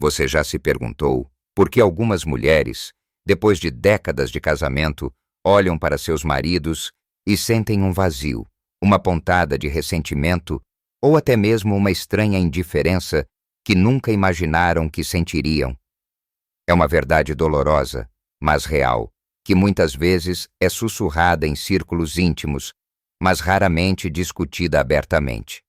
Você já se perguntou por que algumas mulheres, depois de décadas de casamento, olham para seus maridos e sentem um vazio, uma pontada de ressentimento ou até mesmo uma estranha indiferença que nunca imaginaram que sentiriam? É uma verdade dolorosa, mas real, que muitas vezes é sussurrada em círculos íntimos, mas raramente discutida abertamente.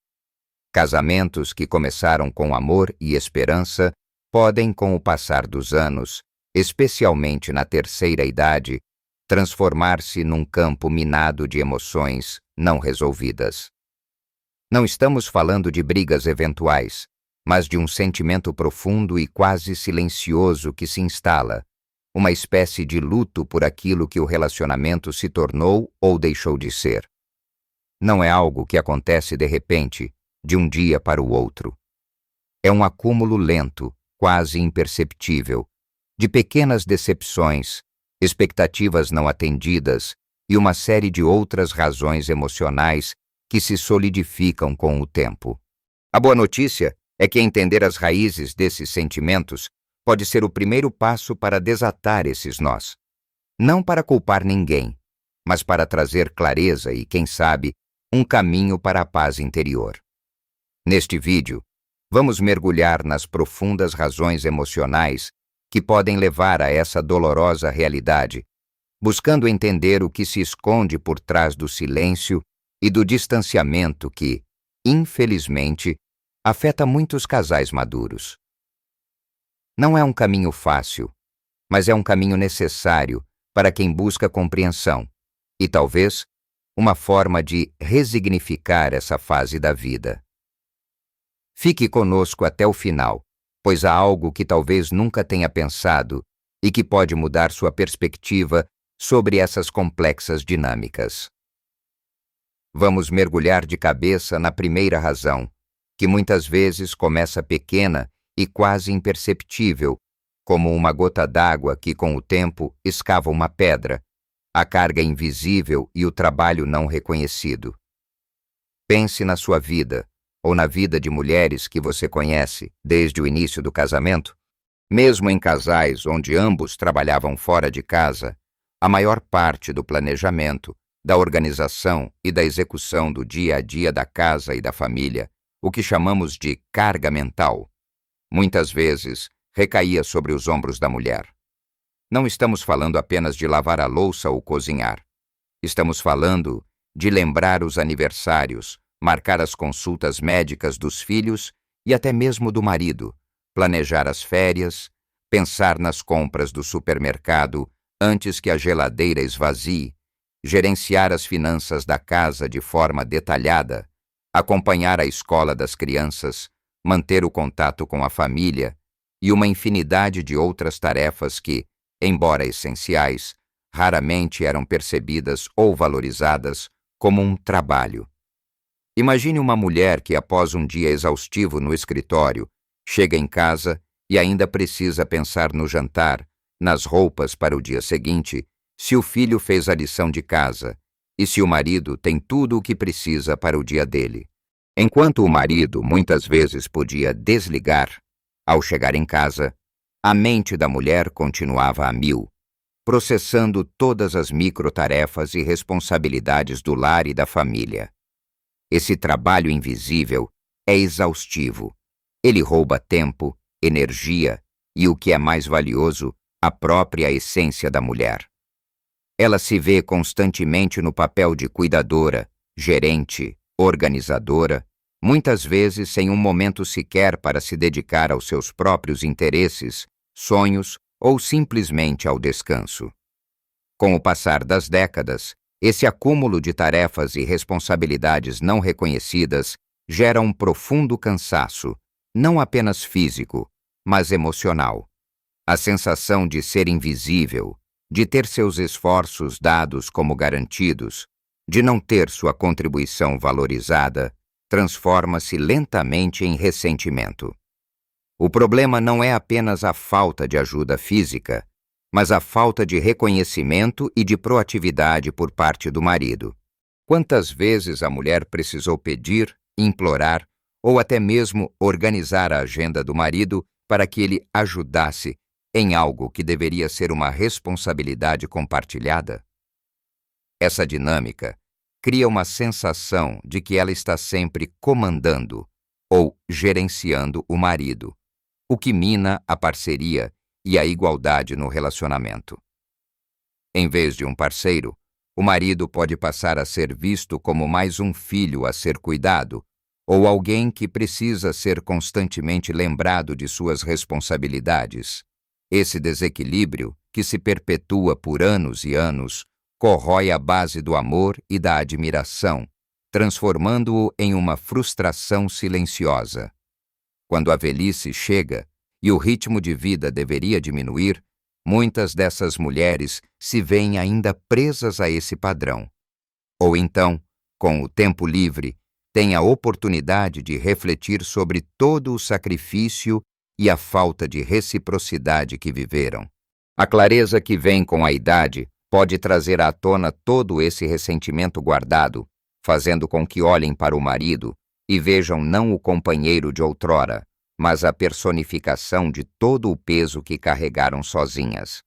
Casamentos que começaram com amor e esperança podem, com o passar dos anos, especialmente na terceira idade, transformar-se num campo minado de emoções não resolvidas. Não estamos falando de brigas eventuais, mas de um sentimento profundo e quase silencioso que se instala, uma espécie de luto por aquilo que o relacionamento se tornou ou deixou de ser. Não é algo que acontece de repente, de um dia para o outro. É um acúmulo lento, quase imperceptível, de pequenas decepções, expectativas não atendidas e uma série de outras razões emocionais que se solidificam com o tempo. A boa notícia é que entender as raízes desses sentimentos pode ser o primeiro passo para desatar esses nós. Não para culpar ninguém, mas para trazer clareza e, quem sabe, um caminho para a paz interior. Neste vídeo, vamos mergulhar nas profundas razões emocionais que podem levar a essa dolorosa realidade, buscando entender o que se esconde por trás do silêncio e do distanciamento que, infelizmente, afeta muitos casais maduros. Não é um caminho fácil, mas é um caminho necessário para quem busca compreensão e, talvez, uma forma de resignificar essa fase da vida. Fique conosco até o final, pois há algo que talvez nunca tenha pensado e que pode mudar sua perspectiva sobre essas complexas dinâmicas. Vamos mergulhar de cabeça na primeira razão, que muitas vezes começa pequena e quase imperceptível, como uma gota d'água que, com o tempo, escava uma pedra, a carga invisível e o trabalho não reconhecido. Pense na sua vida, ou na vida de mulheres que você conhece desde o início do casamento. Mesmo em casais onde ambos trabalhavam fora de casa, a maior parte do planejamento, da organização e da execução do dia a dia da casa e da família, o que chamamos de carga mental, muitas vezes recaía sobre os ombros da mulher. Não estamos falando apenas de lavar a louça ou cozinhar. Estamos falando de lembrar os aniversários, marcar as consultas médicas dos filhos e até mesmo do marido, planejar as férias, pensar nas compras do supermercado antes que a geladeira esvazie, gerenciar as finanças da casa de forma detalhada, acompanhar a escola das crianças, manter o contato com a família e uma infinidade de outras tarefas que, embora essenciais, raramente eram percebidas ou valorizadas como um trabalho. Imagine uma mulher que, após um dia exaustivo no escritório, chega em casa e ainda precisa pensar no jantar, nas roupas para o dia seguinte, se o filho fez a lição de casa e se o marido tem tudo o que precisa para o dia dele. Enquanto o marido muitas vezes podia desligar, ao chegar em casa, a mente da mulher continuava a mil, processando todas as microtarefas e responsabilidades do lar e da família. Esse trabalho invisível é exaustivo. Ele rouba tempo, energia e, o que é mais valioso, a própria essência da mulher. Ela se vê constantemente no papel de cuidadora, gerente, organizadora, muitas vezes sem um momento sequer para se dedicar aos seus próprios interesses, sonhos ou simplesmente ao descanso. Com o passar das décadas, esse acúmulo de tarefas e responsabilidades não reconhecidas gera um profundo cansaço, não apenas físico, mas emocional. A sensação de ser invisível, de ter seus esforços dados como garantidos, de não ter sua contribuição valorizada, transforma-se lentamente em ressentimento. O problema não é apenas a falta de ajuda física, mas a falta de reconhecimento e de proatividade por parte do marido. Quantas vezes a mulher precisou pedir, implorar ou até mesmo organizar a agenda do marido para que ele ajudasse em algo que deveria ser uma responsabilidade compartilhada? Essa dinâmica cria uma sensação de que ela está sempre comandando ou gerenciando o marido, o que mina a parceria e a igualdade no relacionamento. Em vez de um parceiro, o marido pode passar a ser visto como mais um filho a ser cuidado, ou alguém que precisa ser constantemente lembrado de suas responsabilidades. Esse desequilíbrio, que se perpetua por anos e anos, corrói a base do amor e da admiração, transformando-o em uma frustração silenciosa. Quando a velhice chega e o ritmo de vida deveria diminuir, muitas dessas mulheres se veem ainda presas a esse padrão. Ou então, com o tempo livre, têm a oportunidade de refletir sobre todo o sacrifício e a falta de reciprocidade que viveram. A clareza que vem com a idade pode trazer à tona todo esse ressentimento guardado, fazendo com que olhem para o marido e vejam não o companheiro de outrora, mas a personificação de todo o peso que carregaram sozinhas.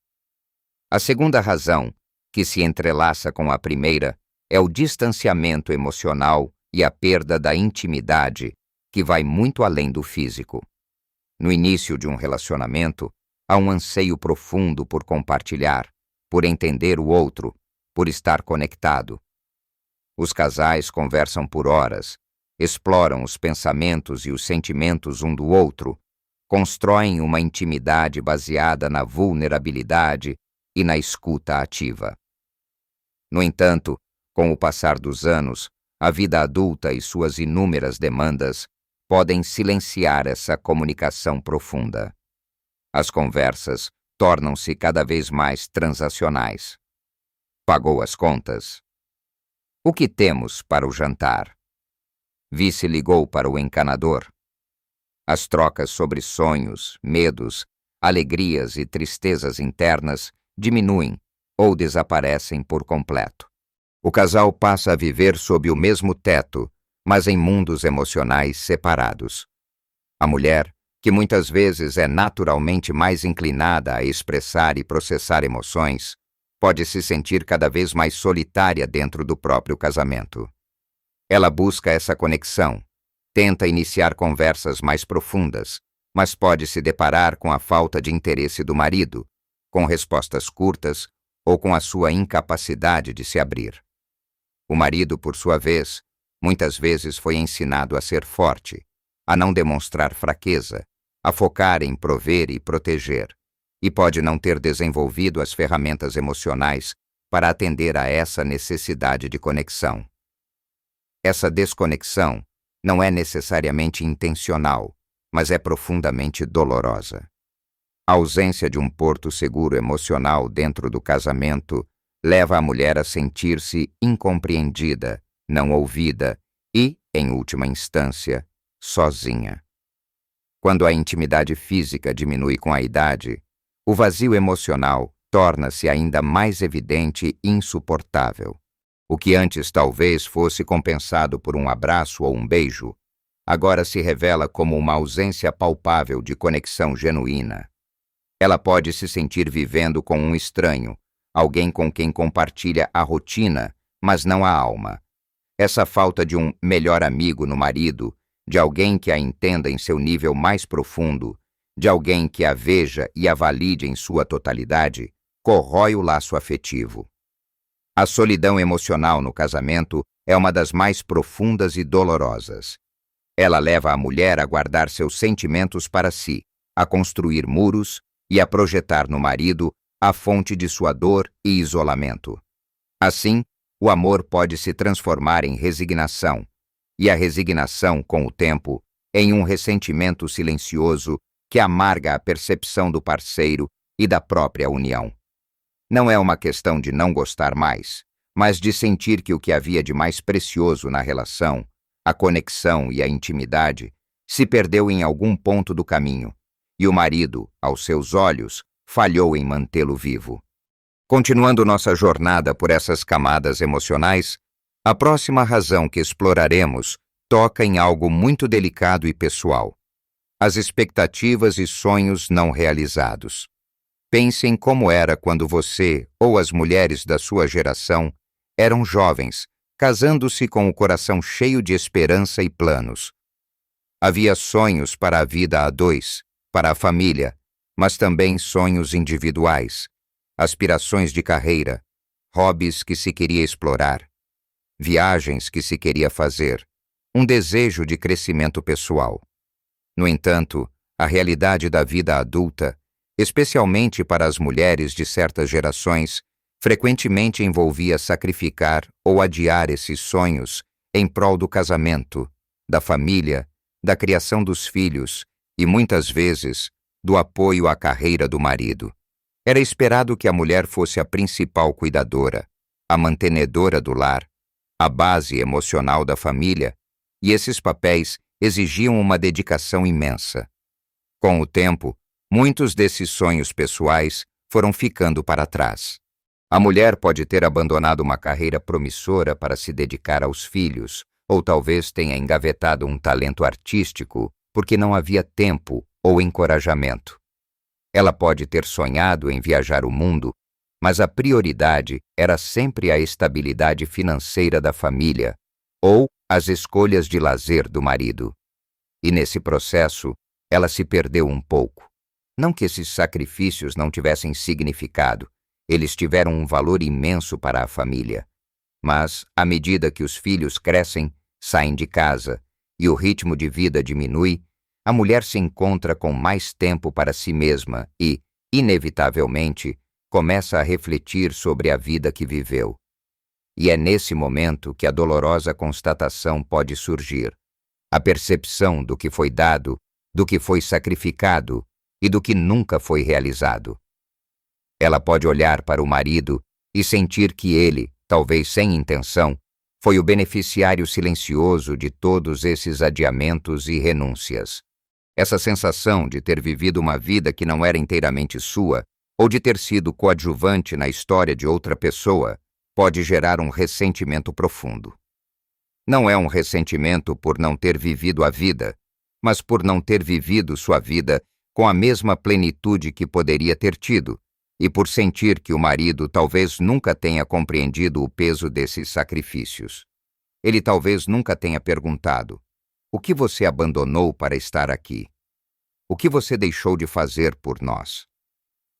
A segunda razão, que se entrelaça com a primeira, é o distanciamento emocional e a perda da intimidade, que vai muito além do físico. No início de um relacionamento, há um anseio profundo por compartilhar, por entender o outro, por estar conectado. Os casais conversam por horas, exploram os pensamentos e os sentimentos um do outro, constroem uma intimidade baseada na vulnerabilidade e na escuta ativa. No entanto, com o passar dos anos, a vida adulta e suas inúmeras demandas podem silenciar essa comunicação profunda. As conversas tornam-se cada vez mais transacionais. Pagou as contas? O que temos para o jantar? Vice ligou para o encanador? As trocas sobre sonhos, medos, alegrias e tristezas internas diminuem ou desaparecem por completo. O casal passa a viver sob o mesmo teto, mas em mundos emocionais separados. A mulher, que muitas vezes é naturalmente mais inclinada a expressar e processar emoções, pode se sentir cada vez mais solitária dentro do próprio casamento. Ela busca essa conexão, tenta iniciar conversas mais profundas, mas pode se deparar com a falta de interesse do marido, com respostas curtas ou com a sua incapacidade de se abrir. O marido, por sua vez, muitas vezes foi ensinado a ser forte, a não demonstrar fraqueza, a focar em prover e proteger, e pode não ter desenvolvido as ferramentas emocionais para atender a essa necessidade de conexão. Essa desconexão não é necessariamente intencional, mas é profundamente dolorosa. A ausência de um porto seguro emocional dentro do casamento leva a mulher a sentir-se incompreendida, não ouvida e, em última instância, sozinha. Quando a intimidade física diminui com a idade, o vazio emocional torna-se ainda mais evidente e insuportável. O que antes talvez fosse compensado por um abraço ou um beijo, agora se revela como uma ausência palpável de conexão genuína. Ela pode se sentir vivendo com um estranho, alguém com quem compartilha a rotina, mas não a alma. Essa falta de um melhor amigo no marido, de alguém que a entenda em seu nível mais profundo, de alguém que a veja e a valide em sua totalidade, corrói o laço afetivo. A solidão emocional no casamento é uma das mais profundas e dolorosas. Ela leva a mulher a guardar seus sentimentos para si, a construir muros e a projetar no marido a fonte de sua dor e isolamento. Assim, o amor pode se transformar em resignação, e a resignação, com o tempo, em um ressentimento silencioso que amarga a percepção do parceiro e da própria união. Não é uma questão de não gostar mais, mas de sentir que o que havia de mais precioso na relação, a conexão e a intimidade, se perdeu em algum ponto do caminho, e o marido, aos seus olhos, falhou em mantê-lo vivo. Continuando nossa jornada por essas camadas emocionais, a próxima razão que exploraremos toca em algo muito delicado e pessoal: as expectativas e sonhos não realizados. Pense em como era quando você ou as mulheres da sua geração eram jovens, casando-se com o coração cheio de esperança e planos. Havia sonhos para a vida a dois, para a família, mas também sonhos individuais, aspirações de carreira, hobbies que se queria explorar, viagens que se queria fazer, um desejo de crescimento pessoal. No entanto, a realidade da vida adulta, especialmente para as mulheres de certas gerações, frequentemente envolvia sacrificar ou adiar esses sonhos em prol do casamento, da família, da criação dos filhos e, muitas vezes, do apoio à carreira do marido. Era esperado que a mulher fosse a principal cuidadora, a mantenedora do lar, a base emocional da família, e esses papéis exigiam uma dedicação imensa. Com o tempo, muitos desses sonhos pessoais foram ficando para trás. A mulher pode ter abandonado uma carreira promissora para se dedicar aos filhos, ou talvez tenha engavetado um talento artístico porque não havia tempo ou encorajamento. Ela pode ter sonhado em viajar o mundo, mas a prioridade era sempre a estabilidade financeira da família ou as escolhas de lazer do marido. E nesse processo, ela se perdeu um pouco. Não que esses sacrifícios não tivessem significado, eles tiveram um valor imenso para a família. Mas, à medida que os filhos crescem, saem de casa e o ritmo de vida diminui, a mulher se encontra com mais tempo para si mesma e, inevitavelmente, começa a refletir sobre a vida que viveu. E é nesse momento que a dolorosa constatação pode surgir, a percepção do que foi dado, do que foi sacrificado e do que nunca foi realizado. Ela pode olhar para o marido e sentir que ele, talvez sem intenção, foi o beneficiário silencioso de todos esses adiamentos e renúncias. Essa sensação de ter vivido uma vida que não era inteiramente sua, ou de ter sido coadjuvante na história de outra pessoa, pode gerar um ressentimento profundo. Não é um ressentimento por não ter vivido a vida, mas por não ter vivido sua vida com a mesma plenitude que poderia ter tido, e por sentir que o marido talvez nunca tenha compreendido o peso desses sacrifícios. Ele talvez nunca tenha perguntado: o que você abandonou para estar aqui? O que você deixou de fazer por nós?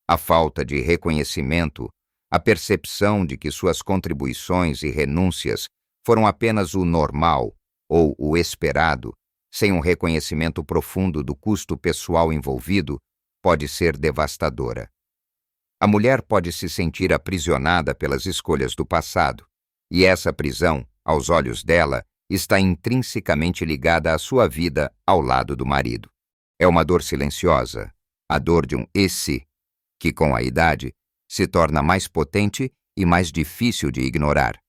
A falta de reconhecimento, a percepção de que suas contribuições e renúncias foram apenas o normal ou o esperado, sem um reconhecimento profundo do custo pessoal envolvido, pode ser devastadora. A mulher pode se sentir aprisionada pelas escolhas do passado, e essa prisão, aos olhos dela, está intrinsecamente ligada à sua vida ao lado do marido. É uma dor silenciosa, a dor de um esse, que com a idade se torna mais potente e mais difícil de ignorar,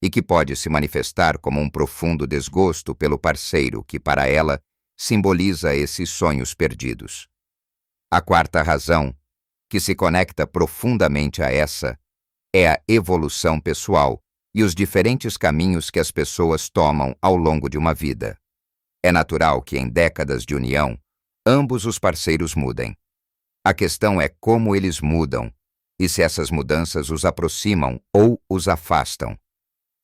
e que pode se manifestar como um profundo desgosto pelo parceiro que, para ela, simboliza esses sonhos perdidos. A quarta razão, que se conecta profundamente a essa, é a evolução pessoal e os diferentes caminhos que as pessoas tomam ao longo de uma vida. É natural que, em décadas de união, ambos os parceiros mudem. A questão é como eles mudam e se essas mudanças os aproximam ou os afastam.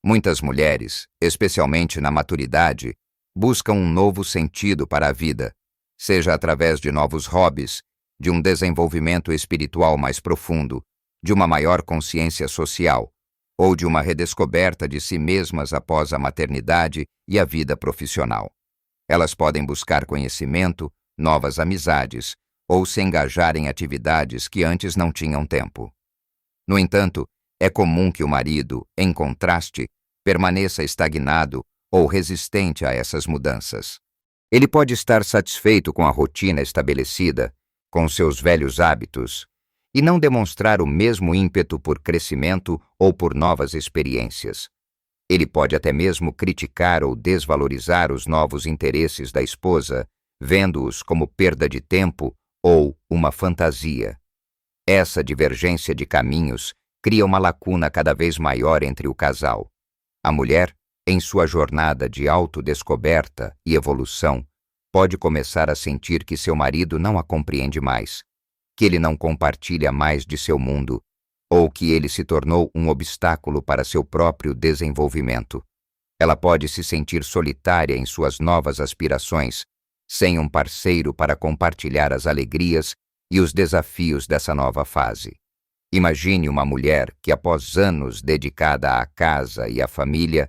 Muitas mulheres, especialmente na maturidade, buscam um novo sentido para a vida, seja através de novos hobbies, de um desenvolvimento espiritual mais profundo, de uma maior consciência social, ou de uma redescoberta de si mesmas após a maternidade e a vida profissional. Elas podem buscar conhecimento, novas amizades, ou se engajar em atividades que antes não tinham tempo. No entanto, é comum que o marido, em contraste, permaneça estagnado ou resistente a essas mudanças. Ele pode estar satisfeito com a rotina estabelecida, com seus velhos hábitos, e não demonstrar o mesmo ímpeto por crescimento ou por novas experiências. Ele pode até mesmo criticar ou desvalorizar os novos interesses da esposa, vendo-os como perda de tempo ou uma fantasia. Essa divergência de caminhos cria uma lacuna cada vez maior entre o casal. A mulher, em sua jornada de autodescoberta e evolução, pode começar a sentir que seu marido não a compreende mais, que ele não compartilha mais de seu mundo, ou que ele se tornou um obstáculo para seu próprio desenvolvimento. Ela pode se sentir solitária em suas novas aspirações, sem um parceiro para compartilhar as alegrias e os desafios dessa nova fase. Imagine uma mulher que, após anos dedicada à casa e à família,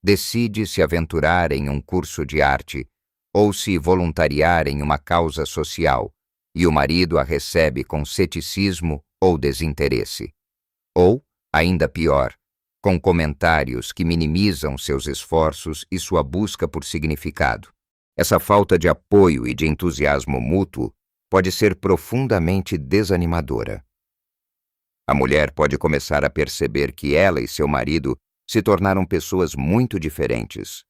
decide se aventurar em um curso de arte ou se voluntariar em uma causa social, e o marido a recebe com ceticismo ou desinteresse. Ou, ainda pior, com comentários que minimizam seus esforços e sua busca por significado. Essa falta de apoio e de entusiasmo mútuo pode ser profundamente desanimadora. A mulher pode começar a perceber que ela e seu marido se tornaram pessoas muito diferentes,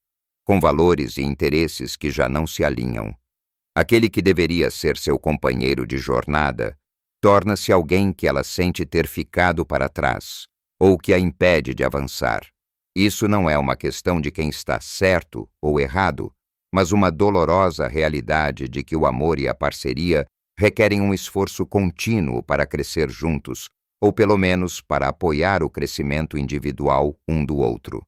com valores e interesses que já não se alinham. Aquele que deveria ser seu companheiro de jornada torna-se alguém que ela sente ter ficado para trás, ou que a impede de avançar. Isso não é uma questão de quem está certo ou errado, mas uma dolorosa realidade de que o amor e a parceria requerem um esforço contínuo para crescer juntos, ou pelo menos para apoiar o crescimento individual um do outro.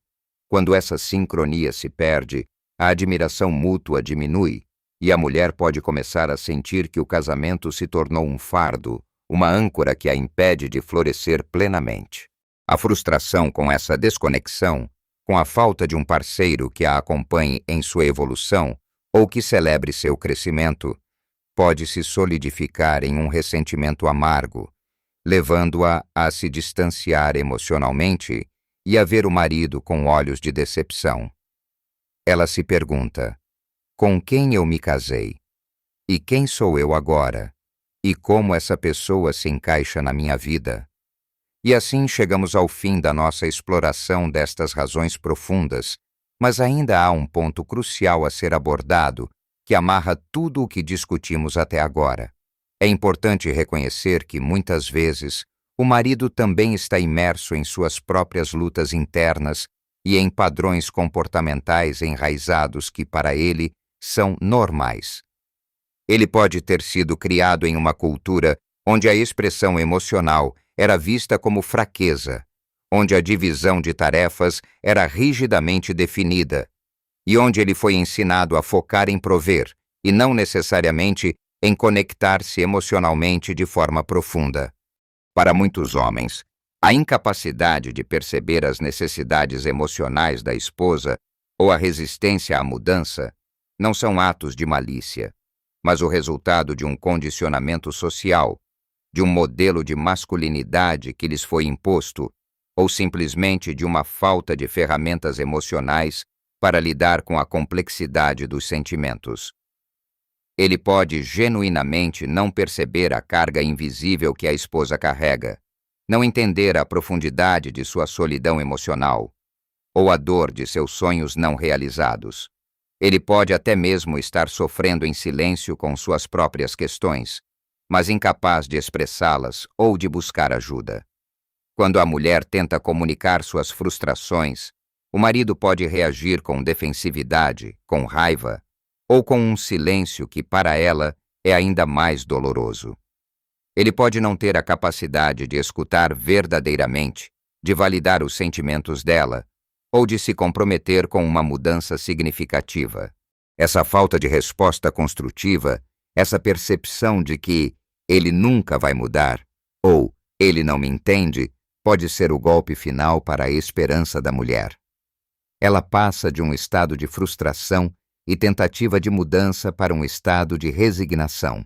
Quando essa sincronia se perde, a admiração mútua diminui, e a mulher pode começar a sentir que o casamento se tornou um fardo, uma âncora que a impede de florescer plenamente. A frustração com essa desconexão, com a falta de um parceiro que a acompanhe em sua evolução ou que celebre seu crescimento, pode se solidificar em um ressentimento amargo, levando-a a se distanciar emocionalmente e a ver o marido com olhos de decepção. Ela se pergunta: com quem eu me casei? E quem sou eu agora? E como essa pessoa se encaixa na minha vida? E assim chegamos ao fim da nossa exploração destas razões profundas, mas ainda há um ponto crucial a ser abordado que amarra tudo o que discutimos até agora. É importante reconhecer que, muitas vezes, o marido também está imerso em suas próprias lutas internas e em padrões comportamentais enraizados que, para ele, são normais. Ele pode ter sido criado em uma cultura onde a expressão emocional era vista como fraqueza, onde a divisão de tarefas era rigidamente definida, e onde ele foi ensinado a focar em prover, e não necessariamente em conectar-se emocionalmente de forma profunda. Para muitos homens, a incapacidade de perceber as necessidades emocionais da esposa ou a resistência à mudança não são atos de malícia, mas o resultado de um condicionamento social, de um modelo de masculinidade que lhes foi imposto, ou simplesmente de uma falta de ferramentas emocionais para lidar com a complexidade dos sentimentos. Ele pode genuinamente não perceber a carga invisível que a esposa carrega, não entender a profundidade de sua solidão emocional, ou a dor de seus sonhos não realizados. Ele pode até mesmo estar sofrendo em silêncio com suas próprias questões, mas incapaz de expressá-las ou de buscar ajuda. Quando a mulher tenta comunicar suas frustrações, o marido pode reagir com defensividade, com raiva, ou com um silêncio que para ela é ainda mais doloroso. Ele pode não ter a capacidade de escutar verdadeiramente, de validar os sentimentos dela, ou de se comprometer com uma mudança significativa. Essa falta de resposta construtiva, essa percepção de que ele nunca vai mudar, ou ele não me entende, pode ser o golpe final para a esperança da mulher. Ela passa de um estado de frustração e tentativa de mudança para um estado de resignação.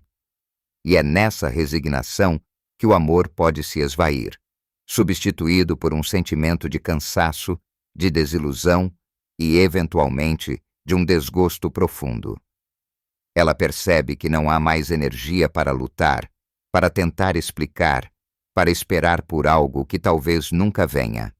E é nessa resignação que o amor pode se esvair, substituído por um sentimento de cansaço, de desilusão e, eventualmente, de um desgosto profundo. Ela percebe que não há mais energia para lutar, para tentar explicar, para esperar por algo que talvez nunca venha.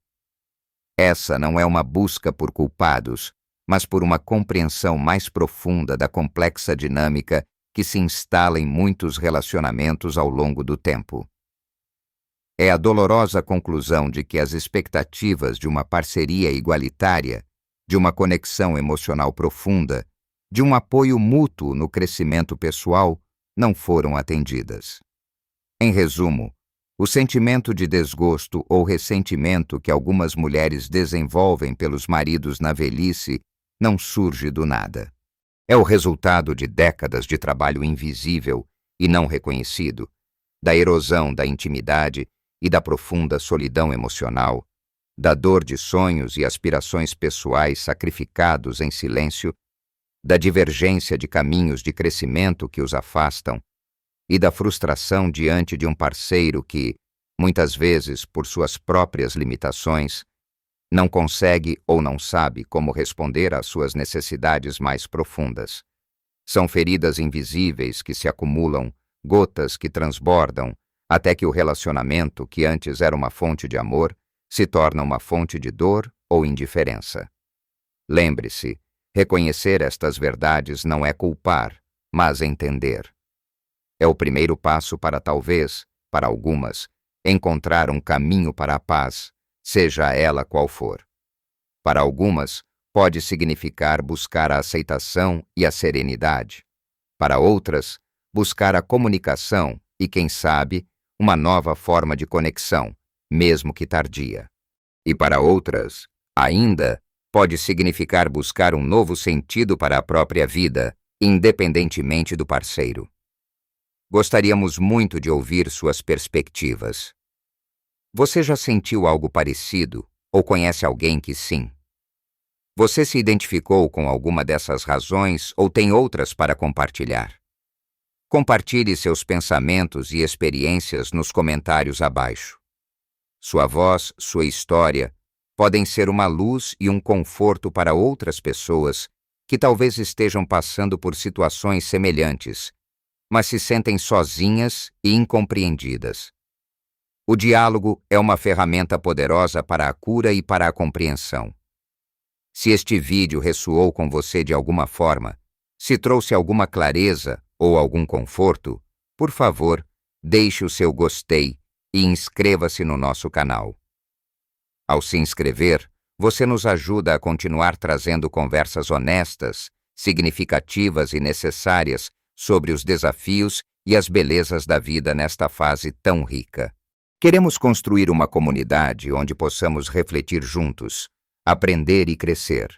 Essa não é uma busca por culpados, mas por uma compreensão mais profunda da complexa dinâmica que se instala em muitos relacionamentos ao longo do tempo. É a dolorosa conclusão de que as expectativas de uma parceria igualitária, de uma conexão emocional profunda, de um apoio mútuo no crescimento pessoal não foram atendidas. Em resumo, o sentimento de desgosto ou ressentimento que algumas mulheres desenvolvem pelos maridos na velhice não surge do nada. É o resultado de décadas de trabalho invisível e não reconhecido, da erosão da intimidade e da profunda solidão emocional, da dor de sonhos e aspirações pessoais sacrificados em silêncio, da divergência de caminhos de crescimento que os afastam e da frustração diante de um parceiro que, muitas vezes por suas próprias limitações, não consegue ou não sabe como responder às suas necessidades mais profundas. São feridas invisíveis que se acumulam, gotas que transbordam, até que o relacionamento, que antes era uma fonte de amor, se torna uma fonte de dor ou indiferença. Lembre-se, reconhecer estas verdades não é culpar, mas entender. É o primeiro passo para talvez, para algumas, encontrar um caminho para a paz, seja ela qual for. Para algumas, pode significar buscar a aceitação e a serenidade. Para outras, buscar a comunicação e, quem sabe, uma nova forma de conexão, mesmo que tardia. E para outras, ainda, pode significar buscar um novo sentido para a própria vida, independentemente do parceiro. Gostaríamos muito de ouvir suas perspectivas. Você já sentiu algo parecido ou conhece alguém que sim? Você se identificou com alguma dessas razões ou tem outras para compartilhar? Compartilhe seus pensamentos e experiências nos comentários abaixo. Sua voz, sua história, podem ser uma luz e um conforto para outras pessoas que talvez estejam passando por situações semelhantes, mas se sentem sozinhas e incompreendidas. O diálogo é uma ferramenta poderosa para a cura e para a compreensão. Se este vídeo ressoou com você de alguma forma, se trouxe alguma clareza ou algum conforto, por favor, deixe o seu gostei e inscreva-se no nosso canal. Ao se inscrever, você nos ajuda a continuar trazendo conversas honestas, significativas e necessárias sobre os desafios e as belezas da vida nesta fase tão rica. Queremos construir uma comunidade onde possamos refletir juntos, aprender e crescer.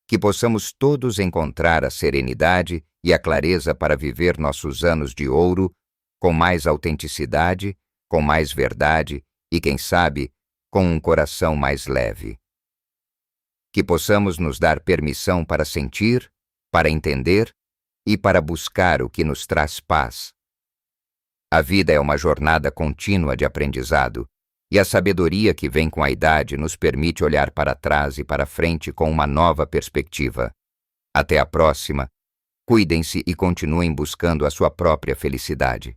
Que possamos todos encontrar a serenidade e a clareza para viver nossos anos de ouro com mais autenticidade, com mais verdade e, quem sabe, com um coração mais leve. Que possamos nos dar permissão para sentir, para entender e para buscar o que nos traz paz. A vida é uma jornada contínua de aprendizado, e a sabedoria que vem com a idade nos permite olhar para trás e para frente com uma nova perspectiva. Até a próxima. Cuidem-se e continuem buscando a sua própria felicidade.